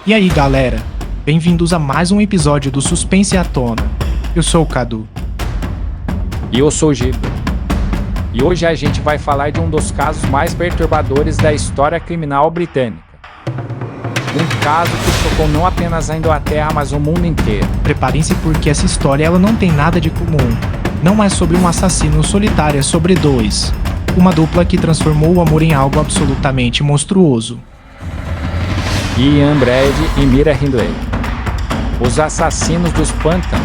E aí galera, bem-vindos a mais um episódio do Suspense à Tona. Eu sou o Cadu. E eu sou o Giba. E hoje a gente vai falar de um dos casos mais perturbadores da história criminal britânica. Um caso que chocou não apenas a Inglaterra, mas o mundo inteiro. Preparem-se porque essa história ela não tem nada de comum. Não é sobre um assassino solitário, é sobre dois. Uma dupla que transformou o amor em algo absolutamente monstruoso. Ian Brady e Mira Hindley. Os assassinos dos pântanos.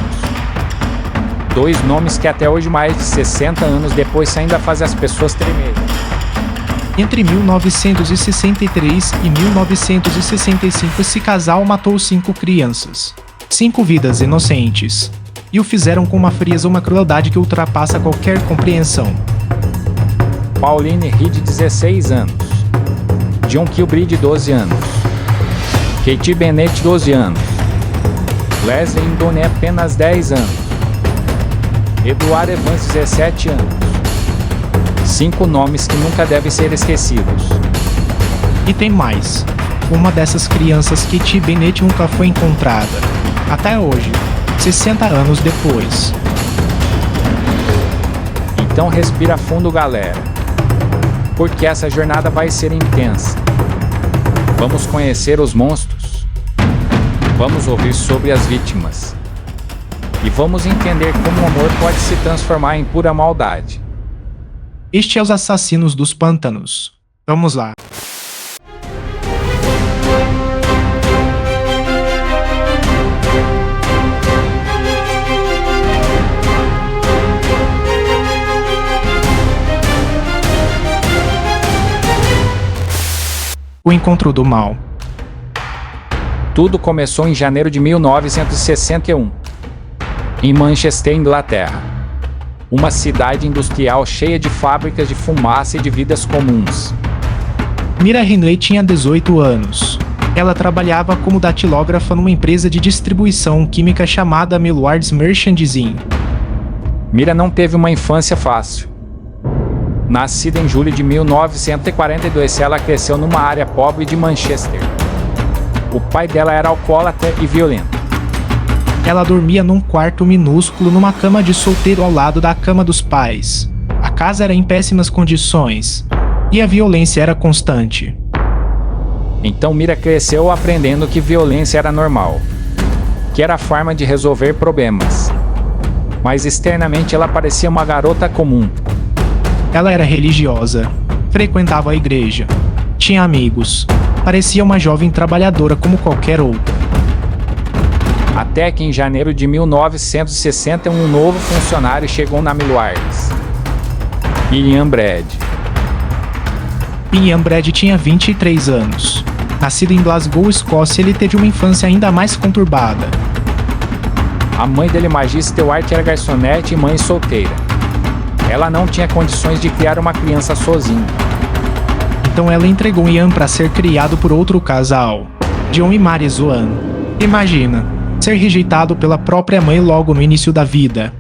Dois nomes que até hoje, mais de 60 anos depois, ainda fazem as pessoas tremerem. Entre 1963 e 1965, esse casal matou 5 crianças. 5 vidas inocentes. E o fizeram com uma frieza e uma crueldade que ultrapassa qualquer compreensão. Pauline Reed, 16 anos. John Kilbride, 12 anos. Katie Bennett, 12 anos. Leslie Indone, apenas 10 anos. Edward Evans, 17 anos. 5 nomes que nunca devem ser esquecidos. E tem mais. Uma dessas crianças, Katie Bennett, nunca foi encontrada. Até hoje, 60 anos depois. Então respira fundo, galera. Porque essa jornada vai ser intensa. Vamos conhecer os monstros. Vamos ouvir sobre as vítimas. E vamos entender como o amor pode se transformar em pura maldade. Este é Os Assassinos dos Pântanos. Vamos lá. O Encontro do Mal. Tudo começou em janeiro de 1961, em Manchester, Inglaterra. Uma cidade industrial cheia de fábricas de fumaça e de vidas comuns. Mira Hindley tinha 18 anos. Ela trabalhava como datilógrafa numa empresa de distribuição química chamada Milward's Merchandising. Mira não teve uma infância fácil. Nascida em julho de 1942, ela cresceu numa área pobre de Manchester. O pai dela era alcoólatra e violento. Ela dormia num quarto minúsculo numa cama de solteiro ao lado da cama dos pais. A casa era em péssimas condições. E a violência era constante. Então Mira cresceu aprendendo que violência era normal. Que era a forma de resolver problemas. Mas externamente ela parecia uma garota comum. Ela era religiosa, frequentava a igreja, tinha amigos, parecia uma jovem trabalhadora como qualquer outra. Até que em janeiro de 1960 um novo funcionário chegou na Milward's. Ian Brady. Ian Brady tinha 23 anos. Nascido em Glasgow, Escócia, ele teve uma infância ainda mais conturbada. A mãe dele, Maggie Stewart, era garçonete e mãe solteira. Ela não tinha condições de criar uma criança sozinha. Então ela entregou Ian para ser criado por outro casal, John e Mary Swan. Imagina, ser rejeitado pela própria mãe logo no início da vida.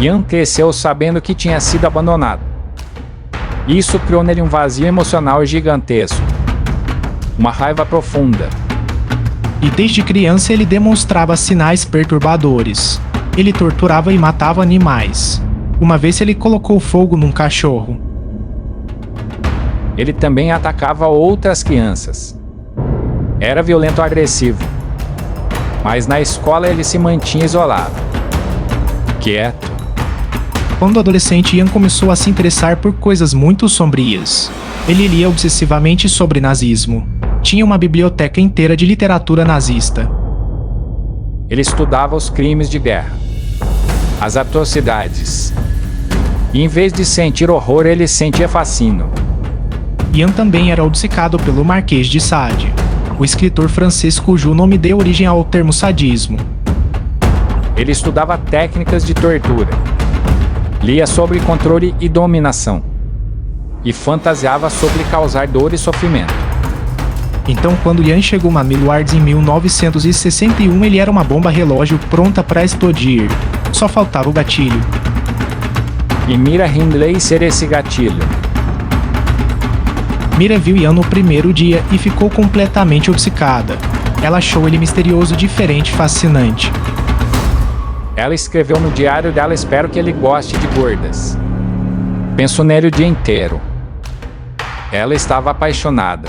Ian cresceu sabendo que tinha sido abandonado. Isso criou nele um vazio emocional gigantesco. Uma raiva profunda. E desde criança ele demonstrava sinais perturbadores. Ele torturava e matava animais. Uma vez ele colocou fogo num cachorro. Ele também atacava outras crianças. Era violento e agressivo. Mas na escola ele se mantinha isolado. Quieto. Quando adolescente, Ian começou a se interessar por coisas muito sombrias. Ele lia obsessivamente sobre nazismo. Tinha uma biblioteca inteira de literatura nazista. Ele estudava os crimes de guerra. As atrocidades. E em vez de sentir horror, ele sentia fascínio. Ian também era obcecado pelo Marquês de Sade, o escritor francês cujo nome deu origem ao termo sadismo. Ele estudava técnicas de tortura. Lia sobre controle e dominação. E fantasiava sobre causar dor e sofrimento. Então, quando Ian chegou na Milward's em 1961, ele era uma bomba relógio pronta para explodir. Só faltava o gatilho. E Mira Hindley ser esse gatilho. Mira viu Ian no primeiro dia e ficou completamente obcecada. Ela achou ele misterioso, diferente e fascinante. Ela escreveu no diário dela: espero que ele goste de gordas. Penso nele o dia inteiro. Ela estava apaixonada.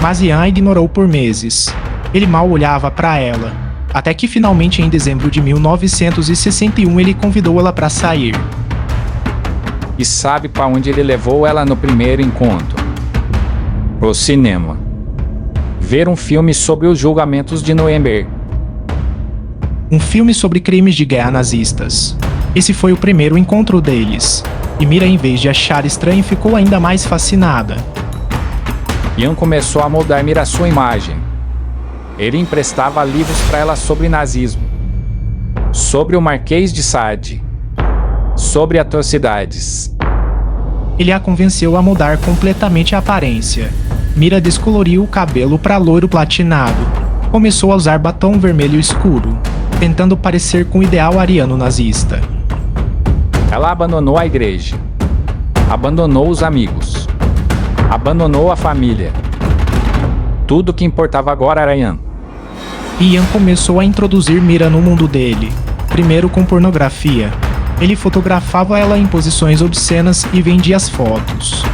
Mas Ian a ignorou por meses. Ele mal olhava para ela. Até que finalmente, em dezembro de 1961, ele convidou ela para sair. E sabe para onde ele levou ela no primeiro encontro? Pro cinema. Ver um filme sobre os julgamentos de Nuremberg. Um filme sobre crimes de guerra nazistas. Esse foi o primeiro encontro deles. E Mira, em vez de achar estranho, ficou ainda mais fascinada. Ian começou a moldar Mira sua imagem. Ele emprestava livros para ela sobre nazismo, sobre o Marquês de Sade, sobre atrocidades. Ele a convenceu a mudar completamente a aparência. Mira descoloriu o cabelo para loiro platinado. Começou a usar batom vermelho escuro, tentando parecer com o ideal ariano nazista. Ela abandonou a igreja, abandonou os amigos, abandonou a família. Tudo que importava agora era Ian. Ian começou a introduzir Mira no mundo dele, primeiro com pornografia. Ele fotografava ela em posições obscenas e vendia as fotos.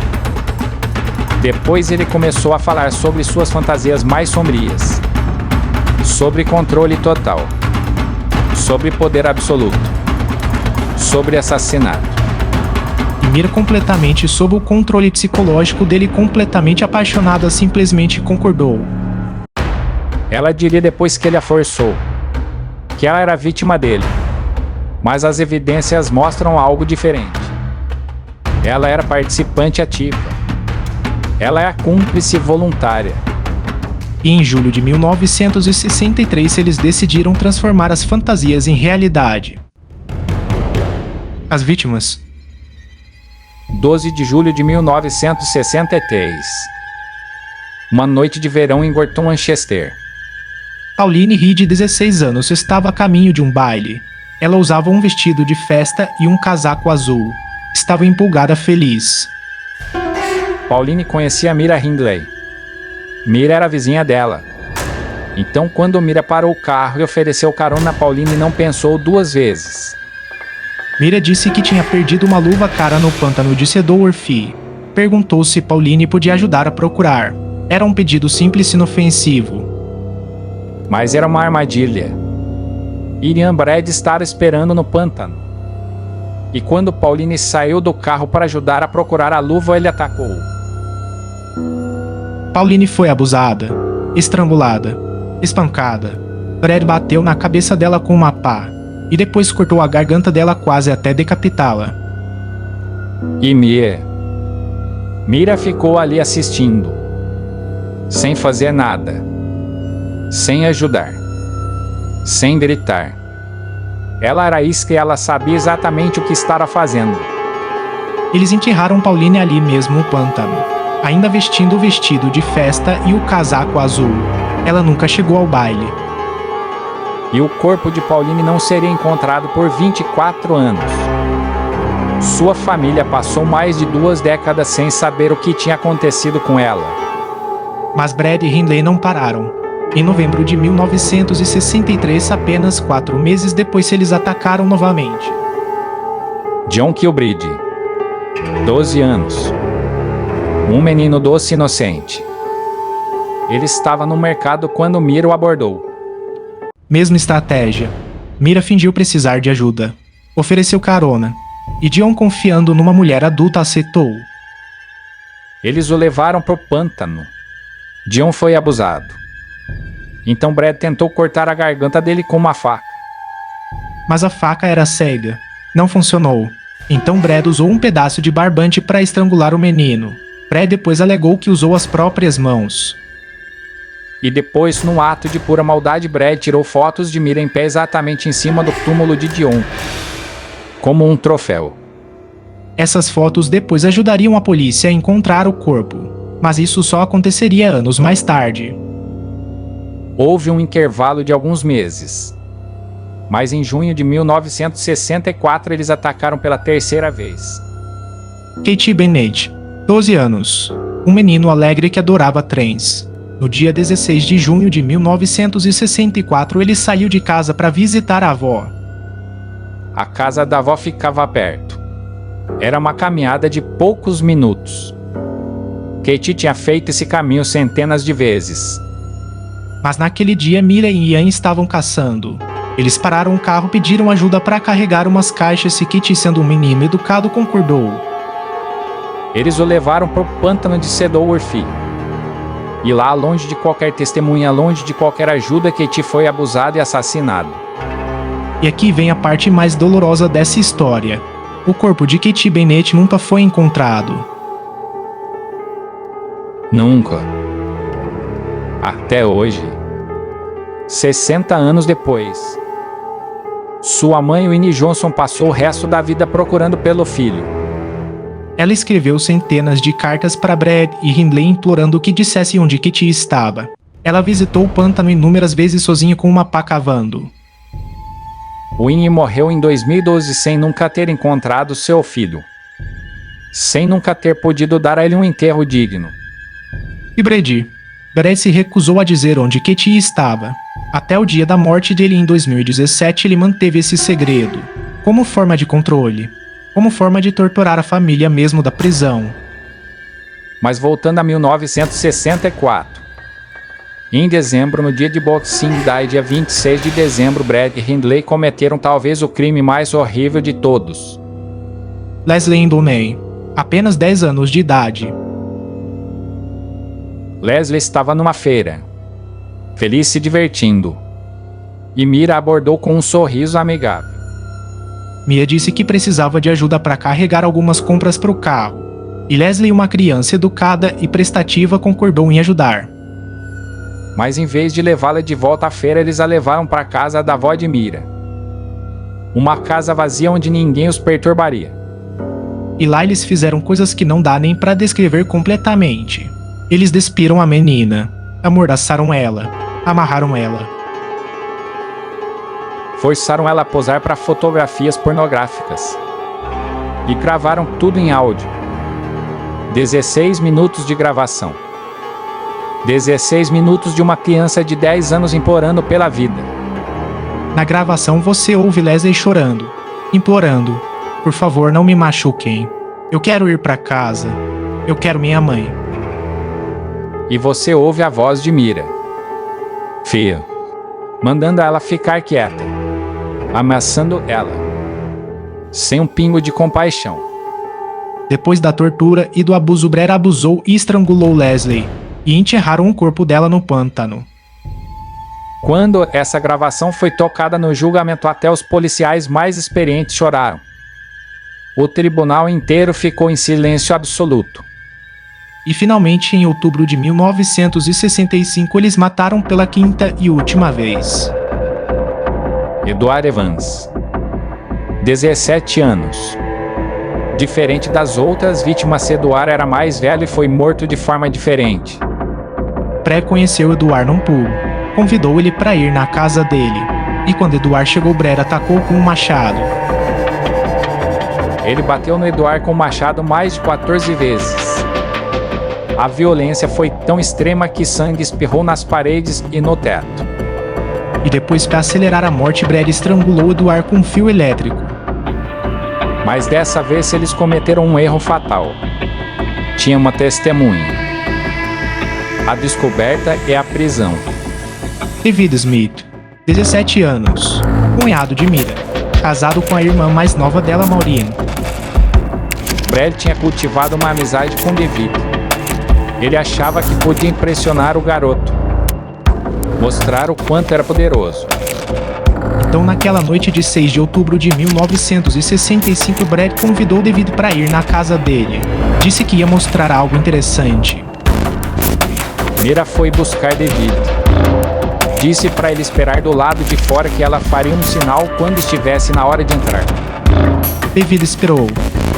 Depois ele começou a falar sobre suas fantasias mais sombrias, sobre controle total, sobre poder absoluto, sobre assassinato. E Mira, completamente sob o controle psicológico dele, completamente apaixonada, simplesmente concordou. Ela diria depois que ele a forçou, que ela era vítima dele. Mas as evidências mostram algo diferente. Ela era participante ativa. Ela é a cúmplice voluntária. E em julho de 1963 eles decidiram transformar as fantasias em realidade. As vítimas. 12 de julho de 1963. Uma noite de verão em Gorton, Manchester. Pauline Reed, 16 anos, estava a caminho de um baile. Ela usava um vestido de festa e um casaco azul. Estava empolgada, feliz. Pauline conhecia Mira Hindley. Mira era a vizinha dela. Então, quando Mira parou o carro e ofereceu carona a Pauline, não pensou duas vezes. Mira disse que tinha perdido uma luva cara no pântano de Sedorf. Perguntou se Pauline podia ajudar a procurar. Era um pedido simples e inofensivo. Mas era uma armadilha. Ian Brad estava esperando no pântano. E quando Pauline saiu do carro para ajudar a procurar a luva, ele atacou. Pauline foi abusada, estrangulada, espancada. Brad bateu na cabeça dela com uma pá e depois cortou a garganta dela quase até decapitá-la. E Mira ficou ali assistindo, sem fazer nada, sem ajudar, sem gritar. Ela era isca e ela sabia exatamente o que estava fazendo. Eles enterraram Pauline ali mesmo no pântano, ainda vestindo o vestido de festa e o casaco azul. Ela nunca chegou ao baile. E o corpo de Pauline não seria encontrado por 24 anos. Sua família passou mais de 2 décadas sem saber o que tinha acontecido com ela. Mas Brad e Hindley não pararam. Em novembro de 1963, apenas 4 meses depois, eles atacaram novamente. John Kilbride, 12 anos. Um menino doce e inocente. Ele estava no mercado quando Mira o abordou. Mesma estratégia. Mira fingiu precisar de ajuda. Ofereceu carona. E John, confiando numa mulher adulta, aceitou. Eles o levaram pro pântano. John foi abusado. Então Brad tentou cortar a garganta dele com uma faca. Mas a faca era cega. Não funcionou. Então Brad usou um pedaço de barbante para estrangular o menino. Brad depois alegou que usou as próprias mãos. E depois, num ato de pura maldade, Brad tirou fotos de Mira em pé exatamente em cima do túmulo de John, como um troféu. Essas fotos depois ajudariam a polícia a encontrar o corpo. Mas isso só aconteceria anos mais tarde. Houve um intervalo de alguns meses. Mas em junho de 1964 eles atacaram pela terceira vez. Katie Bennett, 12 anos. um menino alegre que adorava trens. No dia 16 de junho de 1964, ele saiu de casa para visitar a avó. A casa da avó ficava perto. Era uma caminhada de poucos minutos. Katie tinha feito esse caminho centenas de vezes. Mas naquele dia Mira e Ian estavam caçando. Eles pararam o carro e pediram ajuda para carregar umas caixas e Katie, sendo um menino educado, concordou. Eles o levaram para o pântano de Sedorf. E lá, longe de qualquer testemunha, longe de qualquer ajuda, Katie foi abusado e assassinado. E aqui vem a parte mais dolorosa dessa história. O corpo de Katie Bennett nunca foi encontrado. Nunca. Até hoje. 60 anos depois. Sua mãe, Winnie Johnson, passou o resto da vida procurando pelo filho. Ela escreveu centenas de cartas para Brad e Hindley implorando que dissessem onde Katie estava. Ela visitou o pântano inúmeras vezes sozinha com uma pá cavando. Winnie morreu em 2012 sem nunca ter encontrado seu filho. Sem nunca ter podido dar a ele um enterro digno. E Brad se recusou a dizer onde Katie estava. Até o dia da morte dele em 2017 ele manteve esse segredo, como forma de controle, como forma de torturar a família mesmo da prisão. Mas voltando a 1964. Em dezembro, no dia de Boxing Day, dia 26 de dezembro, Brad e Hindley cometeram talvez o crime mais horrível de todos. Leslie Indoney, apenas 10 anos de idade. Leslie estava numa feira, feliz se divertindo, e Mira abordou com um sorriso amigável. Mia disse que precisava de ajuda para carregar algumas compras para o carro, e Leslie, uma criança educada e prestativa, concordou em ajudar. Mas em vez de levá-la de volta à feira, eles a levaram para a casa da avó de Mira. Uma casa vazia onde ninguém os perturbaria. E lá eles fizeram coisas que não dá nem para descrever completamente. Eles despiram a menina, amordaçaram ela, amarraram ela. Forçaram ela a posar para fotografias pornográficas. E gravaram tudo em áudio. 16 minutos de gravação. 16 minutos de uma criança de 10 anos implorando pela vida. Na gravação você ouve Leslie chorando, implorando: por favor, não me machuquem. Eu quero ir para casa. Eu quero minha mãe. E você ouve a voz de Mira. Filha. Mandando ela ficar quieta. Ameaçando ela. Sem um pingo de compaixão. Depois da tortura e do abuso, Brad abusou e estrangulou Leslie. E enterraram o corpo dela no pântano. Quando essa gravação foi tocada no julgamento, até os policiais mais experientes choraram. O tribunal inteiro ficou em silêncio absoluto. E finalmente, em outubro de 1965, eles mataram pela quinta e última vez. Edward Evans. 17 anos. Diferente das outras vítimas, Edward era mais velho e foi morto de forma diferente. Brad conheceu Edward num pulo. Convidou ele para ir na casa dele. E quando Edward chegou, Brad atacou com um machado. Ele bateu no Edward com o machado mais de 14 vezes. A violência foi tão extrema que sangue espirrou nas paredes e no teto. E depois, para acelerar a morte, Brad estrangulou Edward com um fio elétrico. Mas dessa vez eles cometeram um erro fatal. Tinha uma testemunha. A descoberta é a prisão. David Smith, 17 anos, cunhado de Mira, casado com a irmã mais nova dela, Maureen. Brad tinha cultivado uma amizade com David. Ele achava que podia impressionar o garoto. Mostrar o quanto era poderoso. Então, naquela noite de 6 de outubro de 1965, Brad convidou David para ir na casa dele. Disse que ia mostrar algo interessante. Mira foi buscar David. Disse para ele esperar do lado de fora que ela faria um sinal quando estivesse na hora de entrar. David esperou.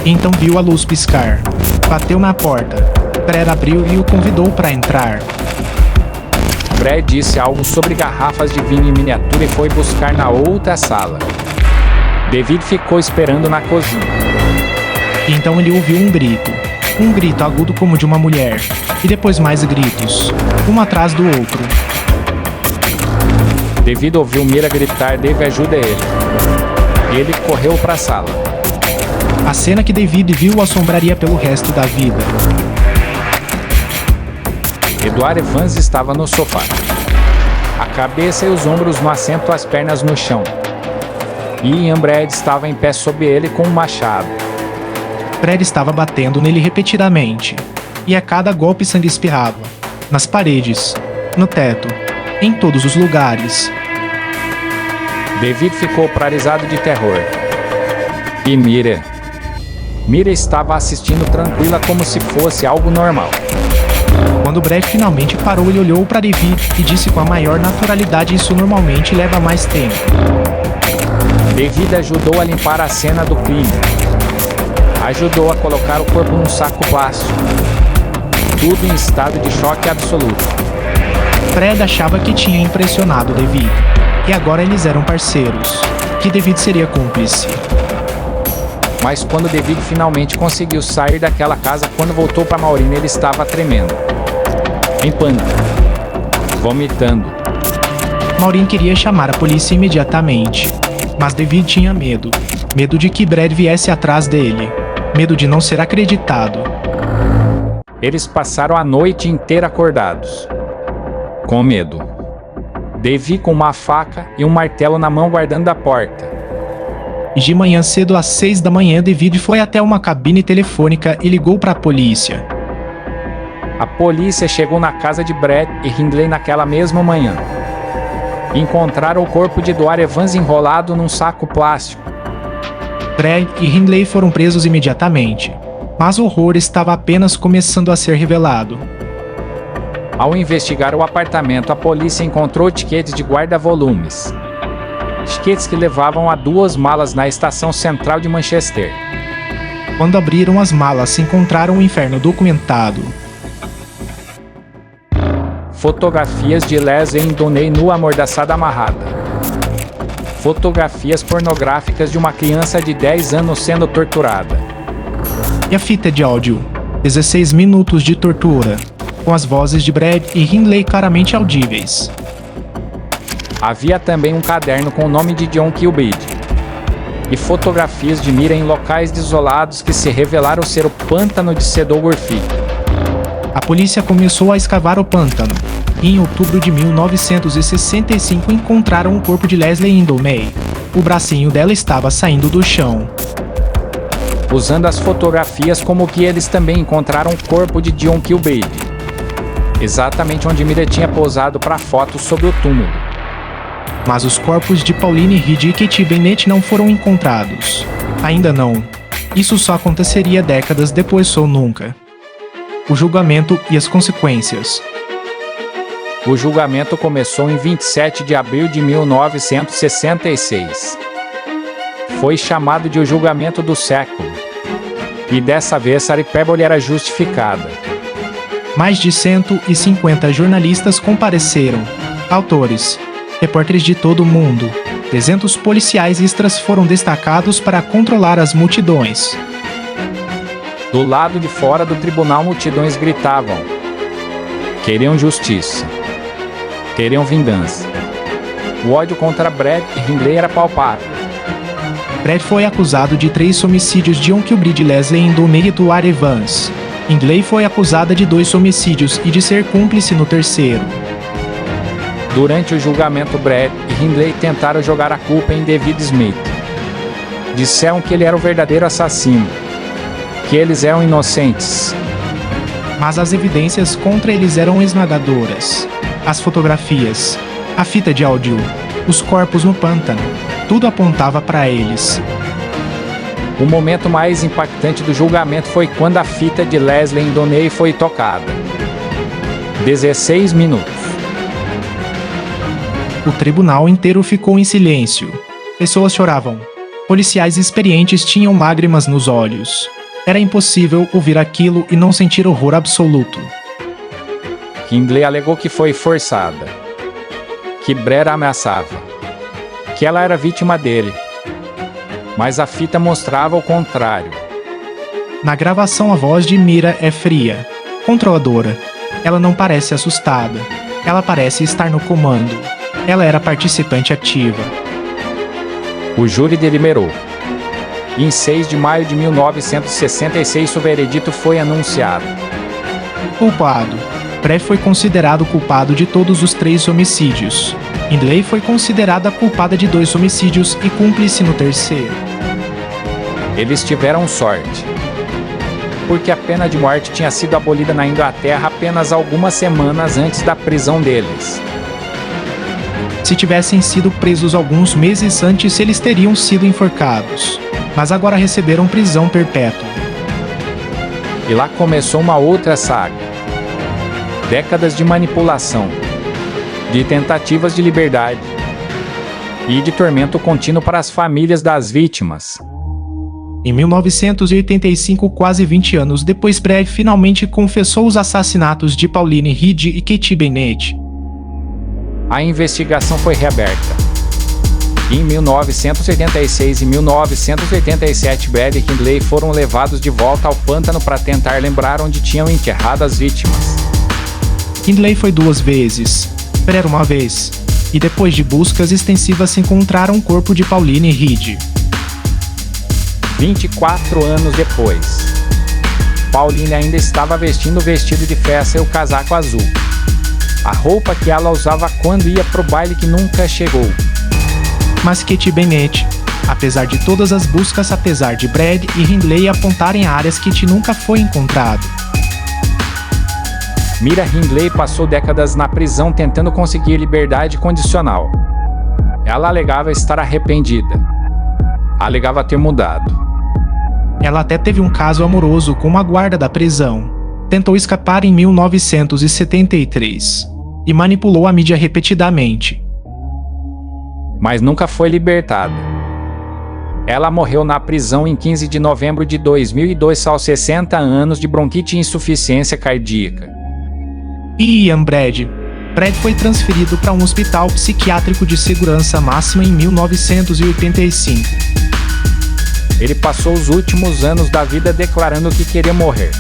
Então viu a luz piscar. Bateu na porta. Brad abriu e o convidou para entrar. Brad disse algo sobre garrafas de vinho em miniatura e foi buscar na outra sala. David ficou esperando na cozinha. Então ele ouviu um grito. Um grito agudo como de uma mulher, e depois mais gritos, um atrás do outro. David ouviu Mira gritar: Dave, ajuda ele. Ele correu para a sala. A cena que David viu o assombraria pelo resto da vida. Edward Evans estava no sofá. A cabeça e os ombros no assento, as pernas no chão. E Ian Brad estava em pé sob ele com um machado. Brad estava batendo nele repetidamente, e a cada golpe sangue espirrava, nas paredes, no teto, em todos os lugares. David ficou paralisado de terror. E Mira estava assistindo tranquila como se fosse algo normal. Quando Brad finalmente parou, ele olhou para David e disse com a maior naturalidade: isso normalmente leva mais tempo. David ajudou a limpar a cena do crime. Ajudou a colocar o corpo num saco plástico. Tudo em estado de choque absoluto. Brad achava que tinha impressionado David, e agora eles eram parceiros, que David seria cúmplice. Mas quando David finalmente conseguiu sair daquela casa, quando voltou para Maureen, ele estava tremendo. Em pânico. Vomitando. Maureen queria chamar a polícia imediatamente, mas David tinha medo. Medo de que Brad viesse atrás dele. Medo de não ser acreditado. Eles passaram a noite inteira acordados. Com medo. David com uma faca e um martelo na mão guardando a porta. E de manhã cedo às 6 da manhã, David foi até uma cabine telefônica e ligou para a polícia. A polícia chegou na casa de Brad e Hindley naquela mesma manhã. Encontraram o corpo de Edward Evans enrolado num saco plástico. Brad e Hindley foram presos imediatamente, mas o horror estava apenas começando a ser revelado. Ao investigar o apartamento, a polícia encontrou etiquetes de guarda-volumes. Etiquetes que levavam a 2 malas na estação central de Manchester. Quando abriram as malas, encontraram o inferno documentado. Fotografias de Leslie Donnelly nua amordaçada amarrada. Fotografias pornográficas de uma criança de 10 anos sendo torturada. E a fita de áudio, 16 minutos de tortura, com as vozes de Brad e Hindley claramente audíveis. Havia também um caderno com o nome de John Kilbride. E fotografias de Mira em locais desolados que se revelaram ser o pântano de Sedogorfi. A polícia começou a escavar o pântano, e em outubro de 1965 encontraram o corpo de Leslie Donnelly. O bracinho dela estava saindo do chão. Usando as fotografias como que eles também encontraram o corpo de John Kilbride. Exatamente onde Mira tinha posado para a foto sobre o túmulo. Mas os corpos de Pauline Reed e Katie Bennett não foram encontrados. Ainda não. Isso só aconteceria décadas depois ou nunca. O julgamento e as consequências. O julgamento começou em 27 de abril de 1966. Foi chamado de o julgamento do século. E dessa vez a hipérbole era justificada. Mais de 150 jornalistas compareceram. Autores, repórteres de todo o mundo. 300 policiais extras foram destacados para controlar as multidões. Do lado de fora do tribunal, multidões gritavam. Queriam justiça. Queriam vingança. O ódio contra Brad e Hindley era palpável. Brad foi acusado de 3 homicídios de John Kilbride, Leslie Donnelly e Edward Evans. Hindley foi acusada de 2 homicídios e de ser cúmplice no terceiro. Durante o julgamento, Brad e Hindley tentaram jogar a culpa em David Smith. Disseram que ele era o verdadeiro assassino. Que eles eram inocentes. Mas as evidências contra eles eram esmagadoras. As fotografias, a fita de áudio, os corpos no pântano, tudo apontava para eles. O momento mais impactante do julgamento foi quando a fita de Leslie Donnelly foi tocada. 16 minutos. O tribunal inteiro ficou em silêncio. Pessoas choravam. Policiais experientes tinham lágrimas nos olhos. Era impossível ouvir aquilo e não sentir horror absoluto. Hindley alegou que foi forçada. Que Brad a ameaçava. Que ela era vítima dele. Mas a fita mostrava o contrário. Na gravação, a voz de Mira é fria, controladora. Ela não parece assustada. Ela parece estar no comando. Ela era participante ativa. O júri deliberou. E em 6 de maio de 1966 o veredito foi anunciado. Culpado. Brett foi considerado culpado de todos os 3 homicídios. Hindley foi considerada culpada de 2 homicídios e cúmplice no terceiro. Eles tiveram sorte, porque a pena de morte tinha sido abolida na Inglaterra apenas algumas semanas antes da prisão deles. Se tivessem sido presos alguns meses antes, eles teriam sido enforcados. Mas agora receberam prisão perpétua. E lá começou uma outra saga. Décadas de manipulação, de tentativas de liberdade e de tormento contínuo para as famílias das vítimas. Em 1985, quase 20 anos depois, Brett finalmente confessou os assassinatos de Pauline Reed e Katie Bennett. A investigação foi reaberta. Em 1986 e 1987, Brett e Hindley foram levados de volta ao pântano para tentar lembrar onde tinham enterrado as vítimas. Hindley foi 2 vezes, Brett uma vez, e depois de buscas extensivas encontraram o corpo de Pauline Reed. 24 anos depois, Pauline ainda estava vestindo o vestido de festa e o casaco azul. A roupa que ela usava quando ia pro baile que nunca chegou. Mas Katie Bennett, apesar de todas as buscas, apesar de Brett e Hindley apontarem áreas que Katie nunca foi encontrado. Mira Hindley passou décadas na prisão tentando conseguir liberdade condicional. Ela alegava estar arrependida. Alegava ter mudado. Ela até teve um caso amoroso com uma guarda da prisão. Tentou escapar em 1973 e manipulou a mídia repetidamente. Mas nunca foi libertada. Ela morreu na prisão em 15 de novembro de 2002 aos 60 anos de bronquite e insuficiência cardíaca. E Ian Brett foi transferido para um hospital psiquiátrico de segurança máxima em 1985. Ele passou os últimos anos da vida declarando que queria morrer.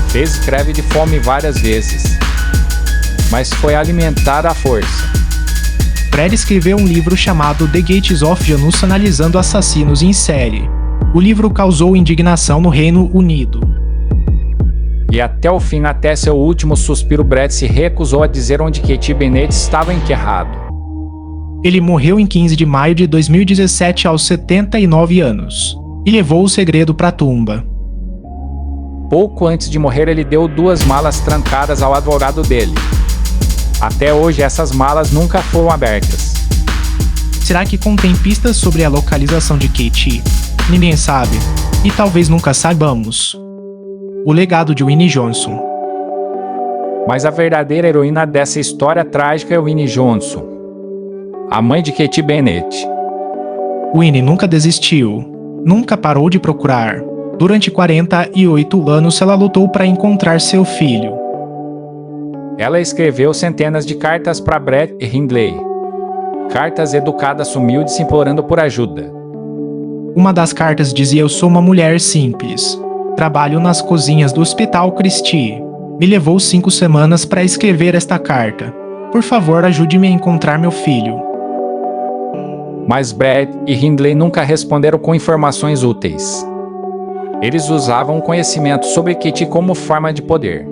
Fez greve de fome várias vezes, mas foi alimentado à força. Brett escreveu um livro chamado The Gates of Janus analisando assassinos em série. O livro causou indignação no Reino Unido. E até o fim, até seu último suspiro, Brett se recusou a dizer onde Katie Bennett estava enterrado. Ele morreu em 15 de maio de 2017 aos 79 anos, e levou o segredo para a tumba. Pouco antes de morrer, ele deu 2 malas trancadas ao advogado dele. Até hoje, essas malas nunca foram abertas. Será que contém pistas sobre a localização de Katie? Ninguém sabe, e talvez nunca saibamos. O legado de Winnie Johnson. Mas a verdadeira heroína dessa história trágica é Winnie Johnson, a mãe de Katie Bennett. Winnie nunca desistiu, nunca parou de procurar. Durante 48 anos ela lutou para encontrar seu filho. Ela escreveu centenas de cartas para Brett e Hindley. Cartas educadas humildes implorando por ajuda. Uma das cartas dizia: "Eu sou uma mulher simples. Trabalho nas cozinhas do Hospital Christie. Me levou 5 semanas para escrever esta carta. Por favor, ajude-me a encontrar meu filho." Mas Brett e Hindley nunca responderam com informações úteis. Eles usavam o conhecimento sobre Katie como forma de poder,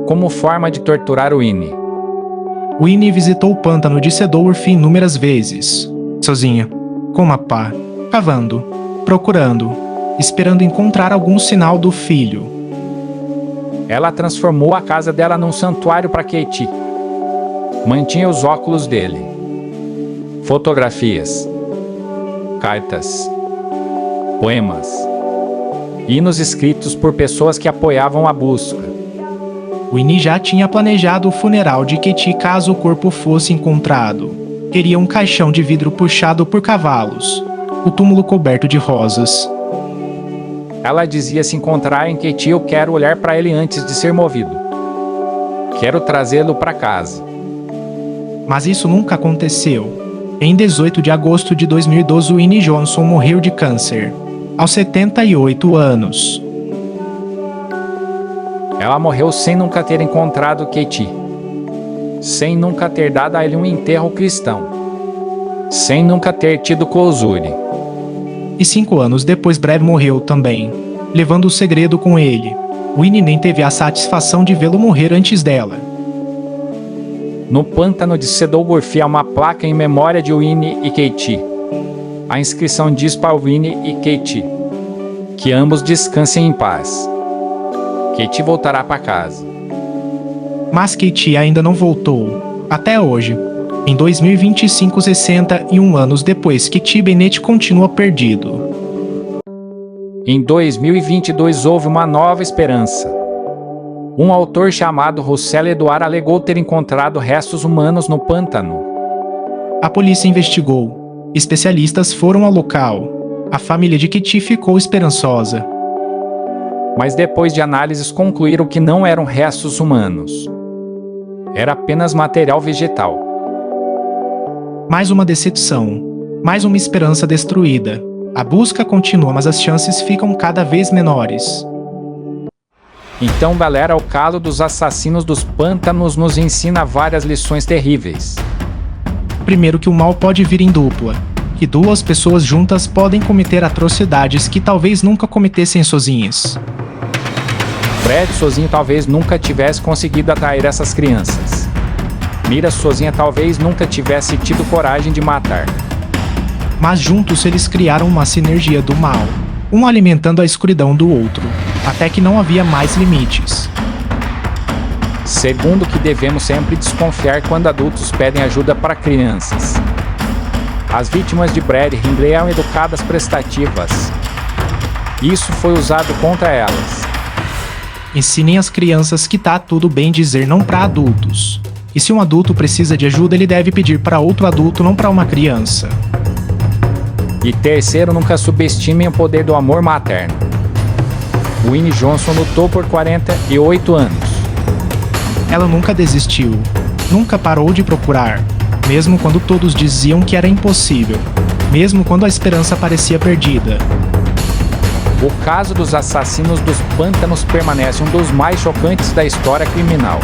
como forma de torturar Winnie. Winnie visitou o pântano de Cedorf inúmeras vezes, sozinha, com uma pá, cavando, procurando, esperando encontrar algum sinal do filho. Ela transformou a casa dela num santuário para Katie. Mantinha os óculos dele, fotografias, cartas, poemas, hinos escritos por pessoas que apoiavam a busca. Winnie já tinha planejado o funeral de Katie caso o corpo fosse encontrado. Queria um caixão de vidro puxado por cavalos, o túmulo coberto de rosas. Ela dizia: se encontrar em Katie, eu quero olhar para ele antes de ser movido. Quero trazê-lo para casa. Mas isso nunca aconteceu. Em 18 de agosto de 2012, Winnie Johnson morreu de câncer. aos 78 anos. Ela morreu sem nunca ter encontrado Katie, sem nunca ter dado a ele um enterro cristão, sem nunca ter tido closure. E 5 anos depois Brad morreu também, levando o segredo com ele. Winnie nem teve a satisfação de vê-lo morrer antes dela. No pântano de Sedogorfi há uma placa em memória de Winnie e Katie. A inscrição diz para Winnie e Katie que ambos descansem em paz. Katie voltará para casa. Mas Katie ainda não voltou, até hoje. Em 2025, 61 anos depois, Katie Bennett continua perdido. Em 2022 houve uma nova esperança. Um autor chamado Russell Edouard alegou ter encontrado restos humanos no pântano. A polícia investigou. Especialistas foram ao local. A família de Katie ficou esperançosa. Mas depois de análises concluíram que não eram restos humanos. Era apenas material vegetal. Mais uma decepção. Mais uma esperança destruída. A busca continua, mas as chances ficam cada vez menores. Então, galera, o caso dos assassinos dos pântanos nos ensina várias lições terríveis. Primeiro, que o mal pode vir em dupla. Que 2 pessoas juntas podem cometer atrocidades que talvez nunca cometessem sozinhas. Brad sozinho talvez nunca tivesse conseguido atrair essas crianças. Mira sozinha talvez nunca tivesse tido coragem de matar. Mas juntos eles criaram uma sinergia do mal, um alimentando a escuridão do outro, até que não havia mais limites. Segundo, que devemos sempre desconfiar quando adultos pedem ajuda para crianças. As vítimas de Brad Hindley eram educadas prestativas. Isso foi usado contra elas. Ensinem as crianças que tá tudo bem dizer não para adultos. E se um adulto precisa de ajuda, ele deve pedir para outro adulto, não para uma criança. E terceiro, nunca subestimem o poder do amor materno. Winnie Johnson lutou por 48 anos. Ela nunca desistiu, nunca parou de procurar, mesmo quando todos diziam que era impossível, mesmo quando a esperança parecia perdida. O caso dos assassinos dos pântanos permanece um dos mais chocantes da história criminal.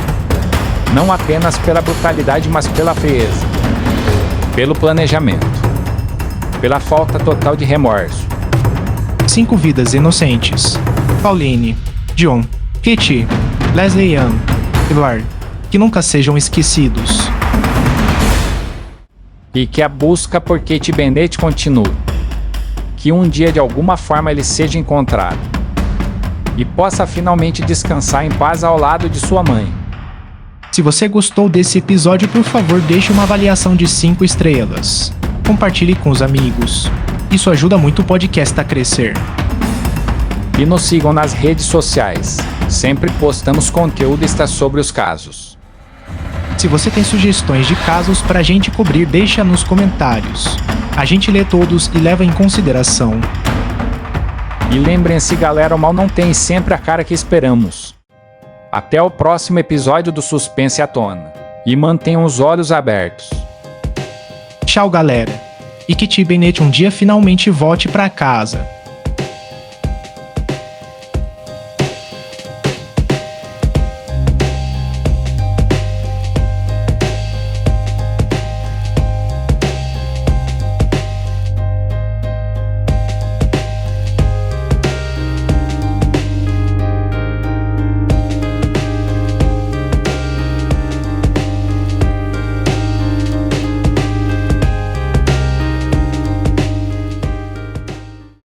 Não apenas pela brutalidade, mas pela frieza, pelo planejamento, pela falta total de remorso. 5 vidas inocentes. Pauline, John, Katie, Leslie Ann, Edward, que nunca sejam esquecidos. E que a busca por Katie Bennett continue. Que um dia de alguma forma ele seja encontrado. E possa finalmente descansar em paz ao lado de sua mãe. Se você gostou desse episódio, por favor, deixe uma avaliação de 5 estrelas. Compartilhe com os amigos. Isso ajuda muito o podcast a crescer. E nos sigam nas redes sociais. Sempre postamos conteúdo extra sobre os casos. Se você tem sugestões de casos pra gente cobrir, deixa nos comentários. A gente lê todos e leva em consideração. E lembrem-se, galera, o mal não tem sempre a cara que esperamos. Até o próximo episódio do Suspense à Tona. E mantenham os olhos abertos. Tchau, galera. E que Katie Bennett um dia finalmente volte pra casa.